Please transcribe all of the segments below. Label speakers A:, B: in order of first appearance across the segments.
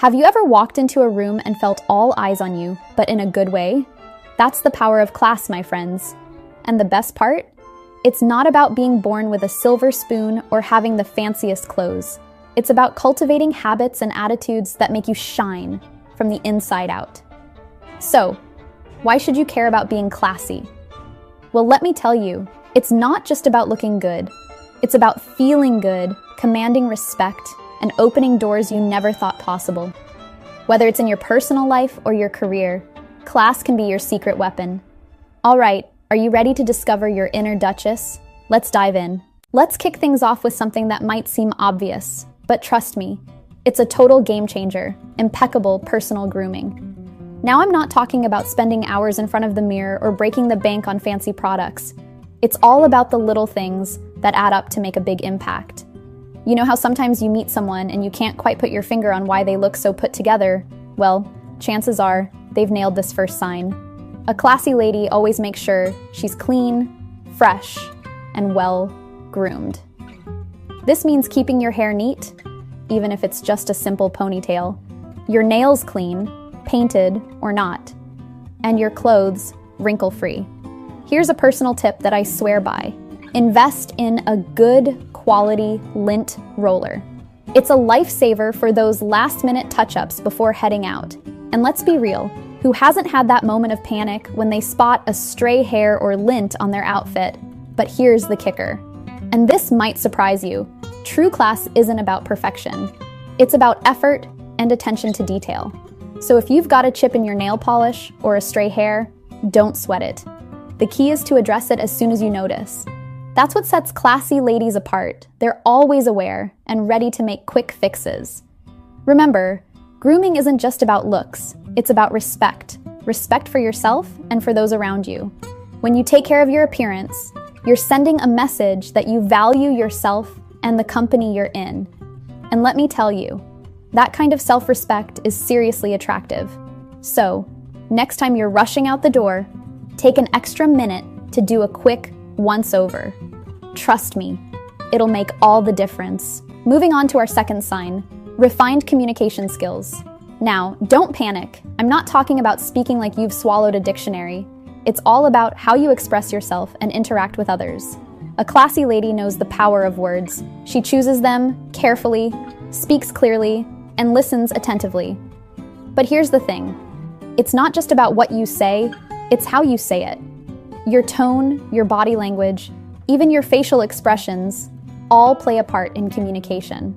A: Have you ever walked into a room and felt all eyes on you, but in a good way? That's the power of class, my friends. And the best part? It's not about being born with a silver spoon or having the fanciest clothes. It's about cultivating habits and attitudes that make you shine from the inside out. So, why should you care about being classy? Well, let me tell you, it's not just about looking good. It's about feeling good, commanding respect, and opening doors you never thought possible. Whether it's in your personal life or your career, class can be your secret weapon. All right, are you ready to discover your inner Duchess? Let's dive in. Let's kick things off with something that might seem obvious, but trust me, it's a total game changer: impeccable personal grooming. Now, I'm not talking about spending hours in front of the mirror or breaking the bank on fancy products. It's all about the little things that add up to make a big impact. You know how sometimes you meet someone and you can't quite put your finger on why they look so put together? Well, chances are they've nailed this first sign. A classy lady always makes sure she's clean, fresh, and well groomed. This means keeping your hair neat, even if it's just a simple ponytail, your nails clean, painted or not, and your clothes wrinkle-free. Here's a personal tip that I swear by. Invest in a good quality lint roller. It's a lifesaver for those last-minute touch-ups before heading out. And let's be real, who hasn't had that moment of panic when they spot a stray hair or lint on their outfit? But here's the kicker. And this might surprise you. True class isn't about perfection. It's about effort and attention to detail. So if you've got a chip in your nail polish or a stray hair, don't sweat it. The key is to address it as soon as you notice. That's what sets classy ladies apart. They're always aware and ready to make quick fixes. Remember, grooming isn't just about looks. It's about respect. Respect for yourself and for those around you. When you take care of your appearance, you're sending a message that you value yourself and the company you're in. And let me tell you, that kind of self-respect is seriously attractive. So, next time you're rushing out the door, take an extra minute to do a quick once-over. Trust me, it'll make all the difference. Moving on to our second sign, refined communication skills. Now, don't panic. I'm not talking about speaking like you've swallowed a dictionary. It's all about how you express yourself and interact with others. A classy lady knows the power of words. She chooses them carefully, speaks clearly, and listens attentively. But here's the thing. It's not just about what you say, it's how you say it. Your tone, your body language, even your facial expressions, all play a part in communication.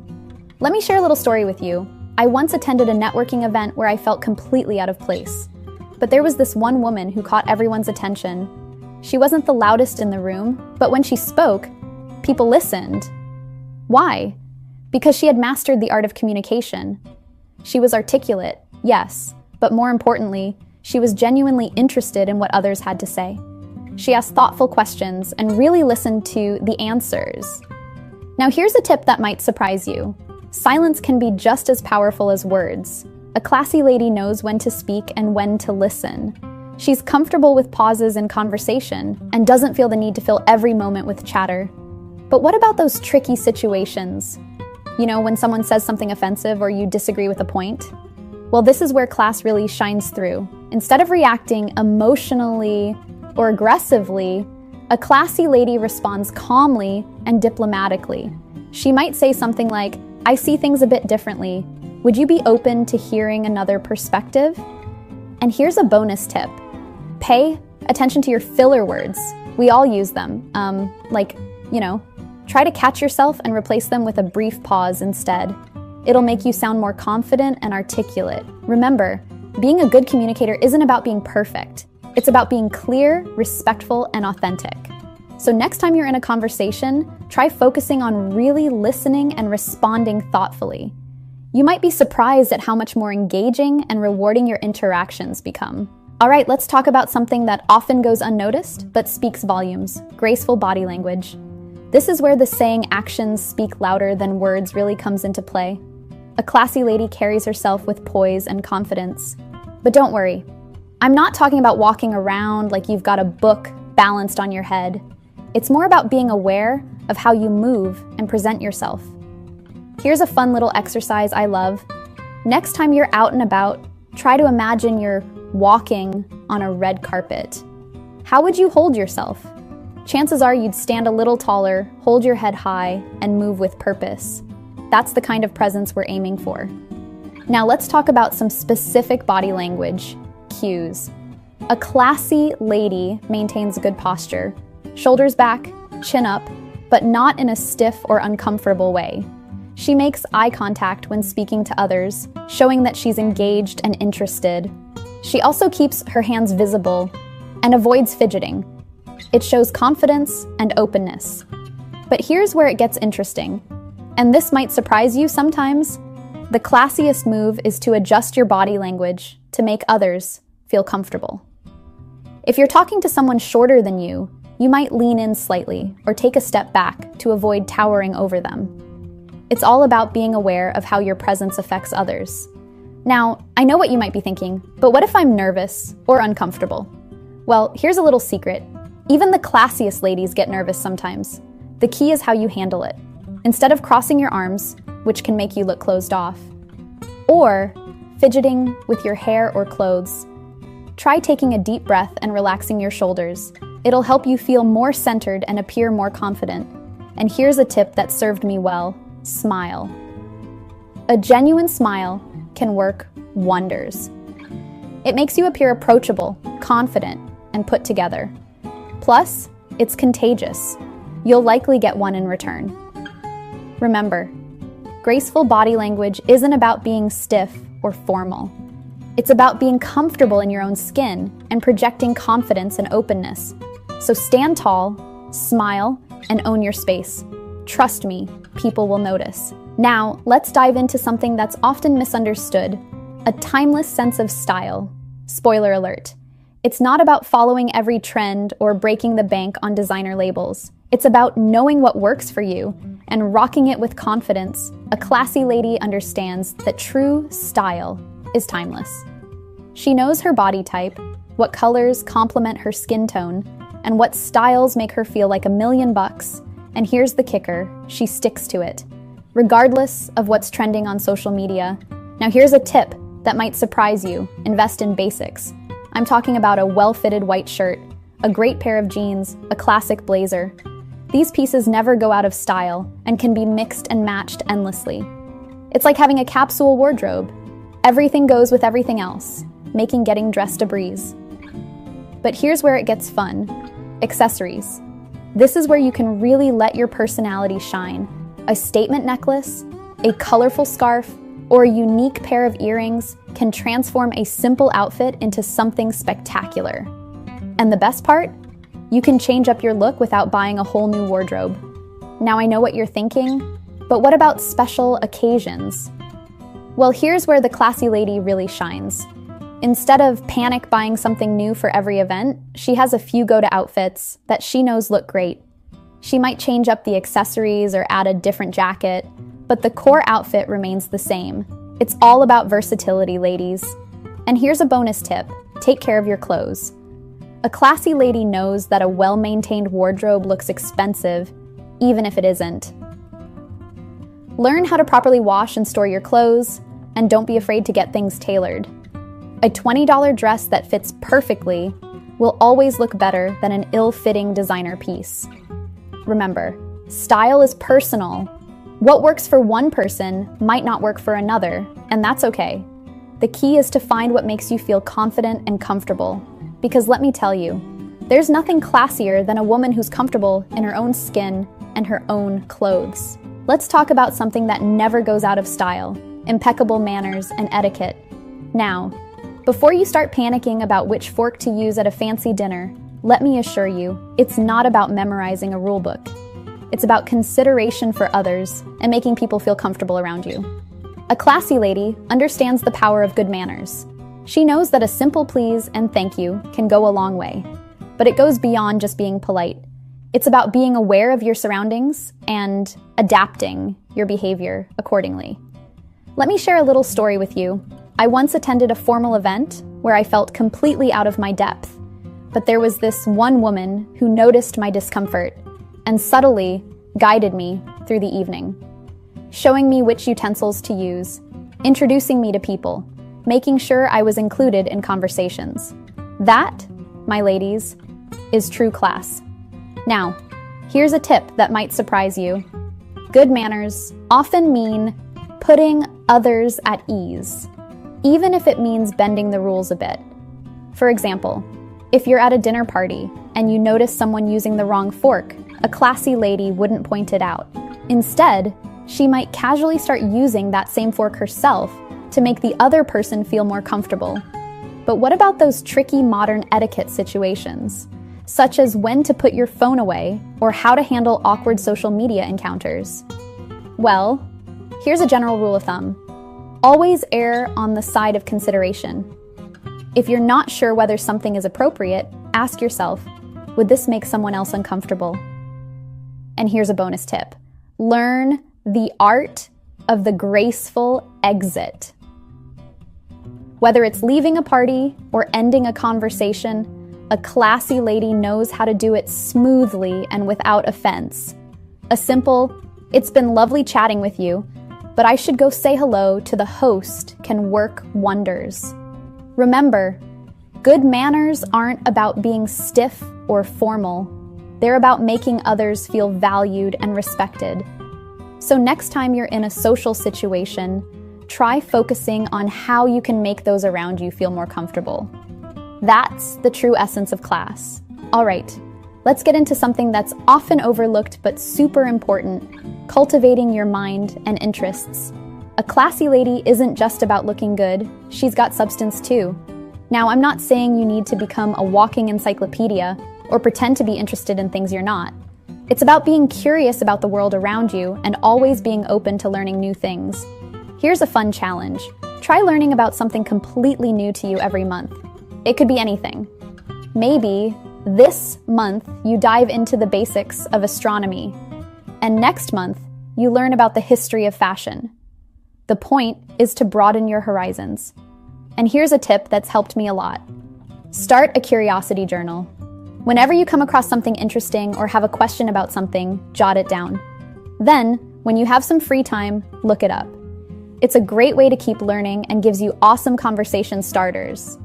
A: Let me share a little story with you. I once attended a networking event where I felt completely out of place. But there was this one woman who caught everyone's attention. She wasn't the loudest in the room, but when she spoke, people listened. Why? Because she had mastered the art of communication. She was articulate, yes, but more importantly, she was genuinely interested in what others had to say. She asked thoughtful questions and really listened to the answers. Now here's a tip that might surprise you. Silence can be just as powerful as words. A classy lady knows when to speak and when to listen. She's comfortable with pauses in conversation and doesn't feel the need to fill every moment with chatter. But what about those tricky situations? You know, when someone says something offensive or you disagree with a point? Well, this is where class really shines through. Instead of reacting emotionally or aggressively, a classy lady responds calmly and diplomatically. She might say something like, "I see things a bit differently. Would you be open to hearing another perspective?" And here's a bonus tip. Pay attention to your filler words. We all use them. Try to catch yourself and replace them with a brief pause instead. It'll make you sound more confident and articulate. Remember, being a good communicator isn't about being perfect. It's about being clear, respectful, and authentic. So next time you're in a conversation, try focusing on really listening and responding thoughtfully. You might be surprised at how much more engaging and rewarding your interactions become. All right, let's talk about something that often goes unnoticed, but speaks volumes: graceful body language. This is where the saying "actions speak louder than words" really comes into play. A classy lady carries herself with poise and confidence. But don't worry, I'm not talking about walking around like you've got a book balanced on your head. It's more about being aware of how you move and present yourself. Here's a fun little exercise I love. Next time you're out and about, try to imagine you're walking on a red carpet. How would you hold yourself? Chances are you'd stand a little taller, hold your head high, and move with purpose. That's the kind of presence we're aiming for. Now let's talk about some specific body language cues. A classy lady maintains good posture, shoulders back, chin up, but not in a stiff or uncomfortable way. She makes eye contact when speaking to others, showing that she's engaged and interested. She also keeps her hands visible and avoids fidgeting. It shows confidence and openness. But here's where it gets interesting, and this might surprise you sometimes. The classiest move is to adjust your body language to make others feel comfortable. If you're talking to someone shorter than you might lean in slightly or take a step back to avoid towering over them. It's all about being aware of how your presence affects others. Now, I know what you might be thinking, but what if I'm nervous or uncomfortable? Well, here's a little secret. Even the classiest ladies get nervous sometimes. The key is how you handle it. Instead of crossing your arms, which can make you look closed off, or fidgeting with your hair or clothes, try taking a deep breath and relaxing your shoulders. It'll help you feel more centered and appear more confident. And here's a tip that served me well: smile. A genuine smile can work wonders. It makes you appear approachable, confident, and put together. Plus, it's contagious. You'll likely get one in return. Remember, graceful body language isn't about being stiff or formal. It's about being comfortable in your own skin and projecting confidence and openness. So stand tall, smile, and own your space. Trust me, people will notice. Now, let's dive into something that's often misunderstood: a timeless sense of style. Spoiler alert. It's not about following every trend or breaking the bank on designer labels. It's about knowing what works for you and rocking it with confidence. A classy lady understands that true style is timeless. She knows her body type, what colors complement her skin tone, and what styles make her feel like $1,000,000. And here's the kicker: she sticks to it, regardless of what's trending on social media. Now here's a tip that might surprise you: invest in basics. I'm talking about a well-fitted white shirt, a great pair of jeans, a classic blazer. These pieces never go out of style and can be mixed and matched endlessly. It's like having a capsule wardrobe. Everything goes with everything else, making getting dressed a breeze. But here's where it gets fun: accessories. This is where you can really let your personality shine. A statement necklace, a colorful scarf, or a unique pair of earrings can transform a simple outfit into something spectacular. And the best part? You can change up your look without buying a whole new wardrobe. Now I know what you're thinking, but what about special occasions? Well, here's where the classy lady really shines. Instead of panic buying something new for every event, she has a few go-to outfits that she knows look great. She might change up the accessories or add a different jacket, but the core outfit remains the same. It's all about versatility, ladies. And here's a bonus tip: take care of your clothes. A classy lady knows that a well-maintained wardrobe looks expensive, even if it isn't. Learn how to properly wash and store your clothes, and don't be afraid to get things tailored. A $20 dress that fits perfectly will always look better than an ill-fitting designer piece. Remember, style is personal. What works for one person might not work for another, and that's okay. The key is to find what makes you feel confident and comfortable. Because let me tell you, there's nothing classier than a woman who's comfortable in her own skin and her own clothes. Let's talk about something that never goes out of style: impeccable manners and etiquette. Now, before you start panicking about which fork to use at a fancy dinner, let me assure you, it's not about memorizing a rule book. It's about consideration for others and making people feel comfortable around you. A classy lady understands the power of good manners. She knows that a simple please and thank you can go a long way, but it goes beyond just being polite. It's about being aware of your surroundings and adapting your behavior accordingly. Let me share a little story with you. I once attended a formal event where I felt completely out of my depth, but there was this one woman who noticed my discomfort and subtly guided me through the evening, showing me which utensils to use, introducing me to people, making sure I was included in conversations. That, my ladies, is true class. Now, here's a tip that might surprise you. Good manners often mean putting others at ease, even if it means bending the rules a bit. For example, if you're at a dinner party and you notice someone using the wrong fork, a classy lady wouldn't point it out. Instead, she might casually start using that same fork herself to make the other person feel more comfortable. But what about those tricky modern etiquette situations, such as when to put your phone away or how to handle awkward social media encounters? Well, here's a general rule of thumb. Always err on the side of consideration. If you're not sure whether something is appropriate, ask yourself, would this make someone else uncomfortable? And here's a bonus tip. Learn the art of the graceful exit. Whether it's leaving a party or ending a conversation, a classy lady knows how to do it smoothly and without offense. A simple, "It's been lovely chatting with you, but I should go say hello to the host," can work wonders. Remember, good manners aren't about being stiff or formal. They're about making others feel valued and respected. So next time you're in a social situation, try focusing on how you can make those around you feel more comfortable. That's the true essence of class. All right, let's get into something that's often overlooked but super important, cultivating your mind and interests. A classy lady isn't just about looking good, she's got substance too. Now, I'm not saying you need to become a walking encyclopedia or pretend to be interested in things you're not. It's about being curious about the world around you and always being open to learning new things. Here's a fun challenge. Try learning about something completely new to you every month. It could be anything. Maybe this month you dive into the basics of astronomy, and next month you learn about the history of fashion. The point is to broaden your horizons. And here's a tip that's helped me a lot. Start a curiosity journal. Whenever you come across something interesting or have a question about something, jot it down. Then, when you have some free time, look it up. It's a great way to keep learning and gives you awesome conversation starters.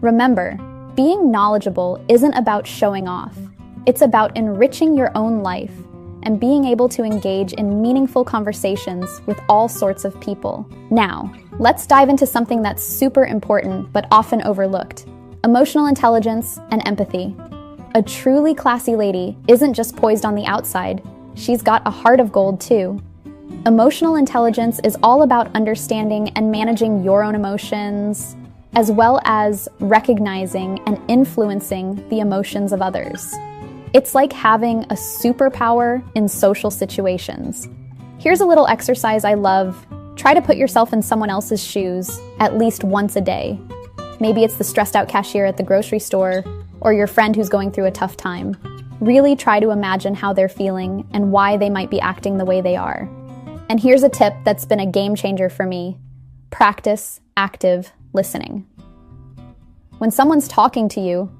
A: Remember, being knowledgeable isn't about showing off. It's about enriching your own life and being able to engage in meaningful conversations with all sorts of people. Now, let's dive into something that's super important but often overlooked: emotional intelligence and empathy. A truly classy lady isn't just poised on the outside, she's got a heart of gold too. Emotional intelligence is all about understanding and managing your own emotions, as well as recognizing and influencing the emotions of others. It's like having a superpower in social situations. Here's a little exercise I love. Try to put yourself in someone else's shoes at least once a day. Maybe it's the stressed out cashier at the grocery store or your friend who's going through a tough time. Really try to imagine how they're feeling and why they might be acting the way they are. And here's a tip that's been a game changer for me. Practice active listening. When someone's talking to you,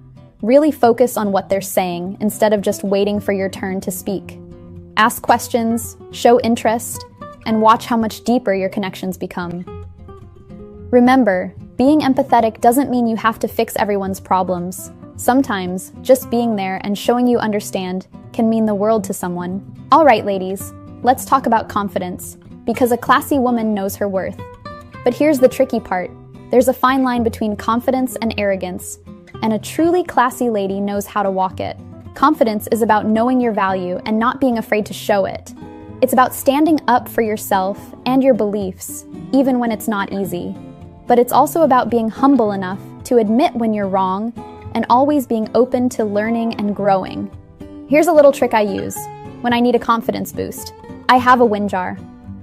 A: really focus on what they're saying instead of just waiting for your turn to speak. Ask questions, show interest, and watch how much deeper your connections become. Remember, being empathetic doesn't mean you have to fix everyone's problems. Sometimes, just being there and showing you understand can mean the world to someone. All right, ladies, let's talk about confidence, because a classy woman knows her worth. But here's the tricky part. There's a fine line between confidence and arrogance, and a truly classy lady knows how to walk it. Confidence is about knowing your value and not being afraid to show it. It's about standing up for yourself and your beliefs, even when it's not easy. But it's also about being humble enough to admit when you're wrong and always being open to learning and growing. Here's a little trick I use when I need a confidence boost. I have a win jar.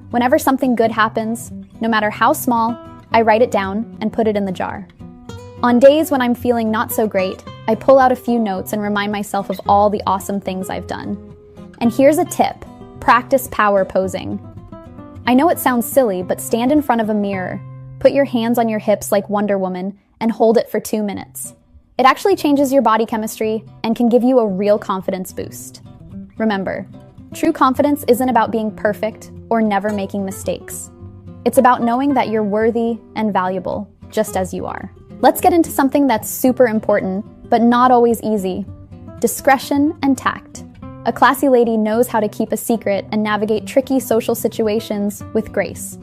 A: Whenever something good happens, no matter how small, I write it down and put it in the jar. On days when I'm feeling not so great, I pull out a few notes and remind myself of all the awesome things I've done. And here's a tip: practice power posing. I know it sounds silly, but stand in front of a mirror, put your hands on your hips like Wonder Woman, and hold it for 2 minutes. It actually changes your body chemistry and can give you a real confidence boost. Remember, true confidence isn't about being perfect or never making mistakes. It's about knowing that you're worthy and valuable, just as you are. Let's get into something that's super important, but not always easy. Discretion and tact. A classy lady knows how to keep a secret and navigate tricky social situations with grace.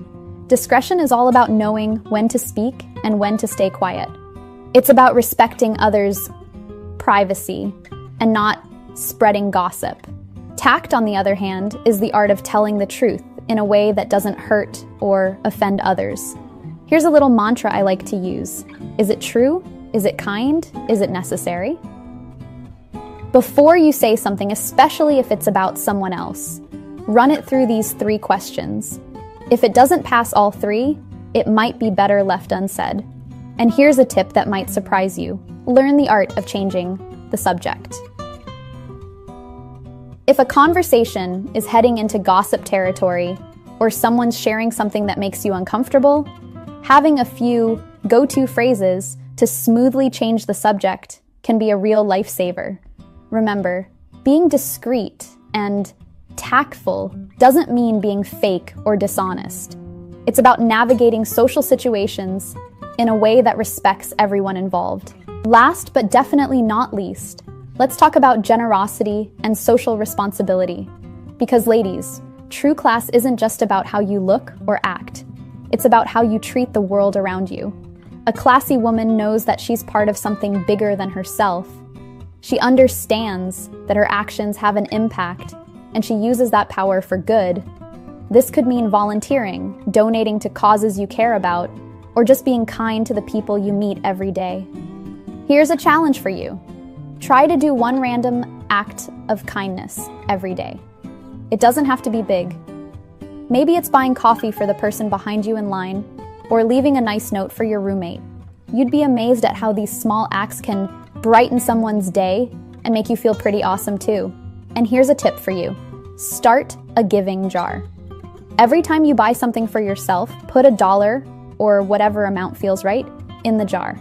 A: Discretion is all about knowing when to speak and when to stay quiet. It's about respecting others' privacy and not spreading gossip. Tact, on the other hand, is the art of telling the truth in a way that doesn't hurt or offend others. Here's a little mantra I like to use. Is it true? Is it kind? Is it necessary? Before you say something, especially if it's about someone else, run it through these 3 questions. If it doesn't pass all 3, it might be better left unsaid. And here's a tip that might surprise you. Learn the art of changing the subject. If a conversation is heading into gossip territory or someone's sharing something that makes you uncomfortable, having a few go-to phrases to smoothly change the subject can be a real lifesaver. Remember, being discreet and tactful doesn't mean being fake or dishonest. It's about navigating social situations in a way that respects everyone involved. Last but definitely not least, let's talk about generosity and social responsibility. Because ladies, true class isn't just about how you look or act. It's about how you treat the world around you. A classy woman knows that she's part of something bigger than herself. She understands that her actions have an impact, and she uses that power for good. This could mean volunteering, donating to causes you care about, or just being kind to the people you meet every day. Here's a challenge for you. Try to do one random act of kindness every day. It doesn't have to be big. Maybe it's buying coffee for the person behind you in line, or leaving a nice note for your roommate. You'd be amazed at how these small acts can brighten someone's day and make you feel pretty awesome too. And here's a tip for you. Start a giving jar. Every time you buy something for yourself, put $1 or whatever amount feels right in the jar.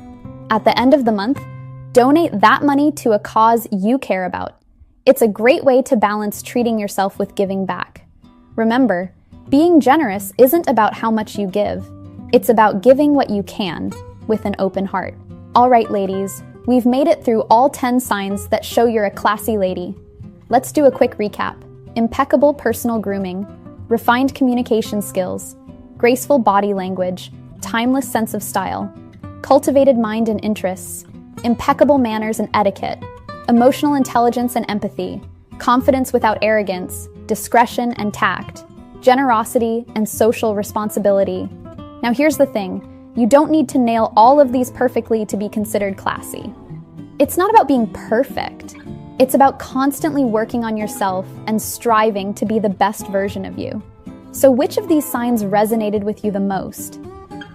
A: At the end of the month, donate that money to a cause you care about. It's a great way to balance treating yourself with giving back. Remember, being generous isn't about how much you give. It's about giving what you can with an open heart. All right, ladies, we've made it through all 10 signs that show you're a classy lady. Let's do a quick recap. Impeccable personal grooming, refined communication skills, graceful body language, timeless sense of style, cultivated mind and interests, impeccable manners and etiquette, emotional intelligence and empathy, confidence without arrogance, discretion and tact, generosity and social responsibility. Now here's the thing. You don't need to nail all of these perfectly to be considered classy. It's not about being perfect. It's about constantly working on yourself and striving to be the best version of you. So which of these signs resonated with you the most?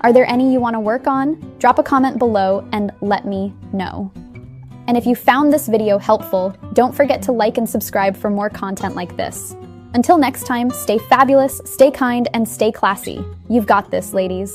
A: Are there any you want to work on? Drop a comment below and let me know. And if you found this video helpful, don't forget to like and subscribe for more content like this. Until next time, stay fabulous, stay kind, and stay classy. You've got this, ladies.